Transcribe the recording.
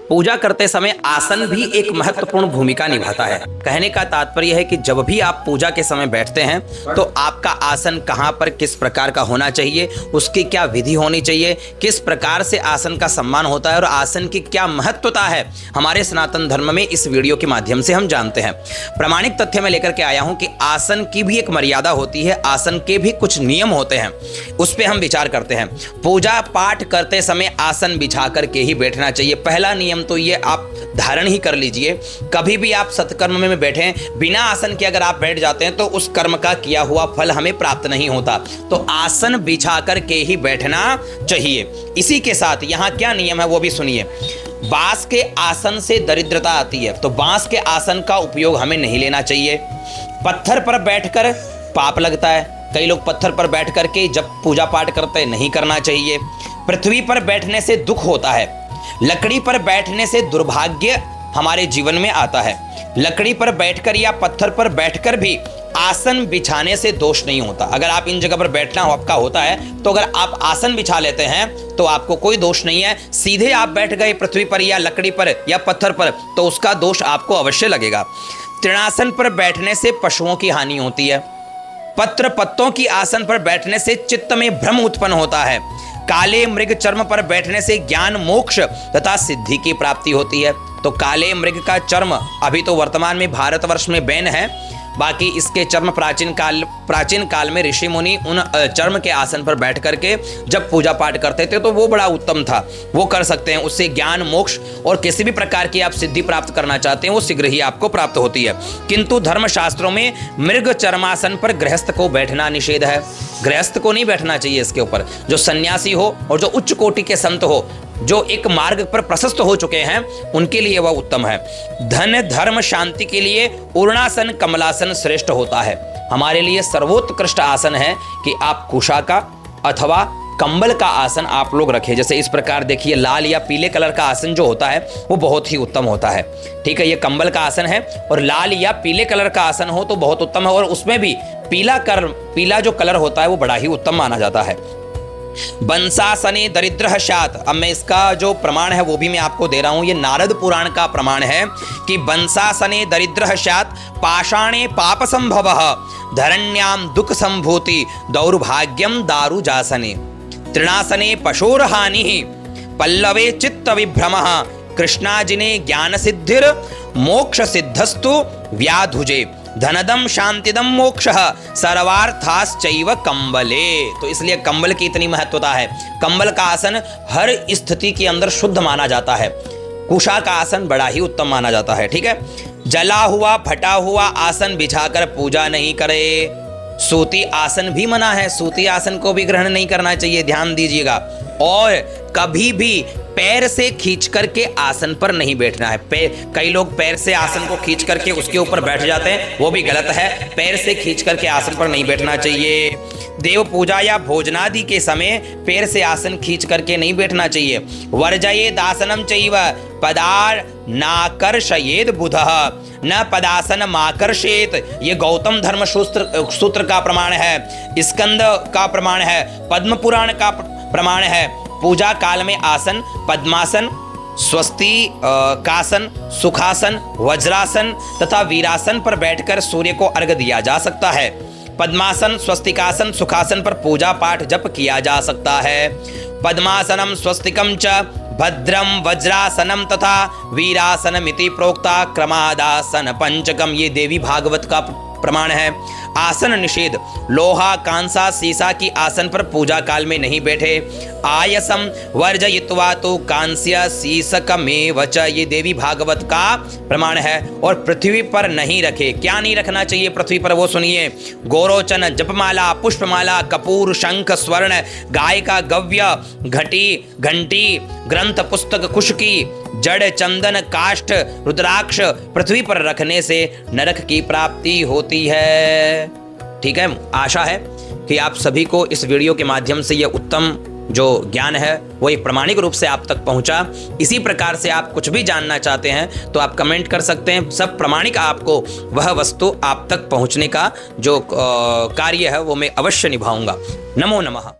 पूजा करते समय आसन भी एक महत्वपूर्ण भूमिका निभाता है। कहने का तात्पर्य है कि जब भी आप पूजा के समय बैठते हैं तो आपका आसन कहाँ पर किस प्रकार का होना चाहिए, उसकी क्या विधि होनी चाहिए, किस प्रकार से आसन का सम्मान होता है और आसन की क्या महत्वता है, हमारे सनातन धर्म में इस वीडियो के माध्यम से हम जानते हैं। प्रामाणिक तथ्य में लेकर के आया हूं कि आसन की भी एक मर्यादा होती है, आसन के भी कुछ नियम होते हैं, उस पर हम विचार करते हैं। पूजा पाठ करते समय आसन बिछा करके ही बैठना चाहिए। पहला नियम तो ये आप धारण ही कर लीजिए, कभी भी आप सत्कर्म में बैठें बिना आसन के अगर आप बैठ जाते हैं तो उस कर्म का किया हुआ फल हमें प्राप्त नहीं होता। तो आसन बिछा करके ही बैठना चाहिए। इसी के साथ यहाँ क्या नियम है वो भी सुनिए। बांस के आसन से दरिद्रता आती है, तो बांस के आसन का उपयोग हमें नहीं लेना चाहिए। पत्थर पर बैठकर पाप लगता है, कई लोग पत्थर पर बैठ करके जब पूजा पाठ करते हैं, नहीं करना चाहिए। पृथ्वी पर बैठने से दुख होता है, लकड़ी पर बैठने से दुर्भाग्य हमारे जीवन में आता है। लकड़ी पर बैठकर या पत्थर पर बैठकर भी आसन बिछाने से दोष नहीं होता। अगर आप इन जगह पर बैठना आपका होता है तो अगर आप आसन बिछा लेते हैं तो आपको कोई दोष नहीं है। सीधे आप बैठ गए पृथ्वी पर या लकड़ी पर या पत्थर पर तो उसका दोष आपको अवश्य लगेगा। तृणासन पर बैठने से पशुओं की हानि होती है। पत्र पत्तों की आसन पर बैठने से चित्त में भ्रम उत्पन्न होता है। काले मृग चर्म पर बैठने से ज्ञान मोक्ष तथा सिद्धि की प्राप्ति होती है। तो काले मृग का चर्म अभी तो वर्तमान में भारतवर्ष में बैन है, बाकी इसके चर्म प्राचीन काल में ऋषि मुनि उन चर्म के आसन पर बैठ करके जब पूजा पाठ करते थे तो वो बड़ा उत्तम था, वो कर सकते हैं। उससे ज्ञान मोक्ष और किसी भी प्रकार की आप सिद्धि प्राप्त करना चाहते हैं वो शीघ्र ही आपको प्राप्त होती है। किंतु धर्मशास्त्रों में मृग चर्मासन पर गृहस्थ को बैठना निषेध है। गृहस्थ को नहीं बैठना चाहिए इसके ऊपर। जो सन्यासी हो और जो उच्च कोटि के संत हो, जो एक मार्ग पर प्रशस्त हो चुके हैं, उनके लिए वह उत्तम है। धन धर्म शांति के लिए उर्णासन कमलासन श्रेष्ठ होता है। हमारे लिए सर्वोत्कृष्ट आसन है कि आप कुशा का अथवा कंबल का आसन आप लोग रखें। जैसे इस प्रकार देखिए, लाल या पीले कलर का आसन जो होता है वो बहुत ही उत्तम होता है। ठीक है, ये कंबल का आसन है और लाल या पीले कलर का आसन हो तो बहुत उत्तम है। और उसमें भी पीला जो कलर होता है वो बड़ा ही उत्तम माना जाता है। बंसासने दरिद्र शात, अब मैं इसका जो प्रमाण है वो भी मैं आपको दे रहा हूं। ये नारद पुराण का प्रमाण है कि बंसासने दरिद्र शात पाषाणे पाप संभव धरण्याम दुख संभूति दौर्भाग्यम दारुजासने तृणासने पशोर हानि पल्लवे चित्त विभ्रम कृष्णाजिने ज्ञान सिद्धिर मोक्ष सिद्धस्तु व्याधुजे धनदम शांतिदम मोक्ष सर्वार्थाश्चैव कंबले। तो इसलिए कंबल की इतनी महत्वता है। कंबल का आसन हर स्थिति के अंदर शुद्ध माना जाता है। कुशा का आसन बड़ा ही उत्तम माना जाता है। ठीक है, जला हुआ फटा हुआ आसन बिछाकर पूजा नहीं करे। सूती आसन भी मना है, सूती आसन को भी ग्रहण नहीं करना चाहिए, ध्यान दीजिएगा। और कभी भी पैर से खींच करके आसन पर नहीं बैठना है। कई लोग पैर से आसन को खींच करके उसके ऊपर बैठ जाते हैं, वो भी गलत है। पैर से खींच करके आसन पर नहीं बैठना चाहिए। देव पूजा या भोजनादि के समय पैर से आसन खींच करके नहीं बैठना चाहिए। वर्जयेद आसनम चैव पदार नाकर्षयेद बुधः न पदासन माकर्षेत। ये गौतम धर्म सूत्र का प्रमाण है, स्कंद का प्रमाण है, पद्म पुराण का प्रमाण है। पूजा काल में आसन पद्मासन, स्वस्ति कासन, सुखासन, वज्रासन तथा वीरासन पर बैठकर सूर्य को अर्घ्य दिया जा सकता है। पद्मासन, स्वस्तिकासन, सुखासन पर पूजा पाठ जप किया जा सकता है। पद्मासनम स्वस्तिकम च भद्रम वज्रासनम तथा वीरासनमिति प्रोक्ता क्रमादासन पंचकम। ये देवी भागवत का प्रमाण है। आसन निषेध, लोहा कांसा सीसा की आसन पर पूजा काल में नहीं बैठे। आयसम वर्जयित्वा तो कांस्य सीसकमेव च, ये देवी भागवत का प्रमाण है। और पृथ्वी पर नहीं रखे। क्या नहीं रखना चाहिए पृथ्वी पर वो सुनिए। गोरोचन, जपमाला, पुष्पमाला, कपूर, शंख, स्वर्ण, गाय का गव्य, घंटी, ग्रंथ, पुस्तक, कुशकी, जड़, चंदन, काष्ठ, रुद्राक्ष पृथ्वी पर रखने से नरक की प्राप्ति होती है। ठीक है, आशा है कि आप सभी को इस वीडियो के माध्यम से यह उत्तम जो ज्ञान है वो एक प्रमाणिक रूप से आप तक पहुंचा। इसी प्रकार से आप कुछ भी जानना चाहते हैं तो आप कमेंट कर सकते हैं। सब प्रमाणिक आपको वह वस्तु आप तक पहुंचने का जो कार्य है वो मैं अवश्य निभाऊंगा। नमो नमः।